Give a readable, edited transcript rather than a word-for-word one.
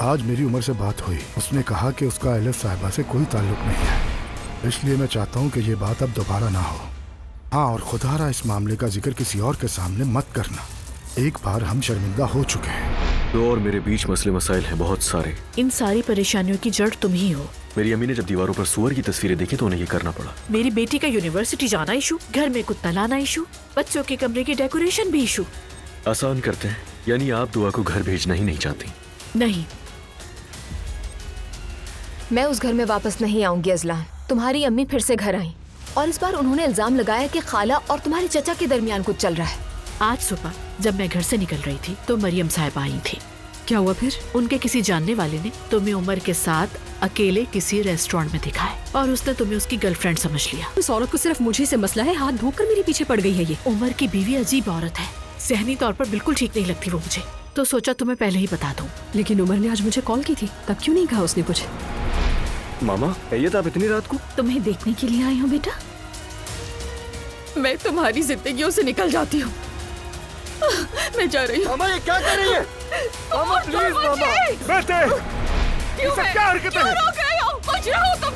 आज मेरी उमर से बात हुई, उसने कहा कि उसका एलिफ साहिबा से कोई ताल्लुक नहीं है, इसलिए मैं चाहता हूँ कि ये बात अब दोबारा ना हो। हाँ, और खुदारा इस मामले का जिक्र किसी और के सामने मत करना। एक बार हम शर्मिंदा हो चुके हैं। तो और मेरे बीच मसले मसाइल हैं बहुत सारे। इन सारी परेशानियों की जड़ तुम ही हो। मेरी अम्मी ने जब दीवारों पर सुअर की तस्वीरें देखी तो उन्हें ये करना पड़ा। मेरी बेटी का यूनिवर्सिटी जाना इशू, घर में कुत्ता लाना इशू, बच्चों के कमरे की डेकोरेशन भी इशू। आसान करते हैं, यानी आप दुआ को घर भेजना ही नहीं चाहती? नहीं, मैं उस घर में वापस नहीं आऊंगी अजलान। तुम्हारी अम्मी फिर से घर आई और इस बार उन्होंने इल्जाम लगाया कि खाला और तुम्हारे चचा के दरमियान कुछ चल रहा है। आज सुबह जब मैं घर से निकल रही थी तो मरियम साहिबा आई थी। क्या हुआ फिर? उनके किसी जानने वाले ने तुम्हें उमर के साथ अकेले किसी रेस्टोरेंट में दिखा है और उसने तुम्हें उसकी गर्लफ्रेंड समझ लिया। इस औरत को सिर्फ मुझे से मसला है, हाथ धोकर मेरे पीछे पड़ गई है ये। उमर की बीवी अजीब औरत है, सहनी तौर पर बिल्कुल ठीक नहीं लगती वो मुझे, तो सोचा तुम्हें पहले ही बता दूं। लेकिन उमर ने आज मुझे कॉल की थी, तब क्यों नहीं कहा उसने कुछ? मामा, ये तो आप इतनी रात को? तुम्हें देखने के लिए आई हूँ बेटा। मैं तुम्हारी जिंदगियों से निकल जाती हूँ। मैं जा रही हूँ। मामा, ये क्या कर रही है? मामा प्लीज, मामा। बेटे, क्यों क्या हरकतें हैं? रोक रहे हो? कुछ रहो तुम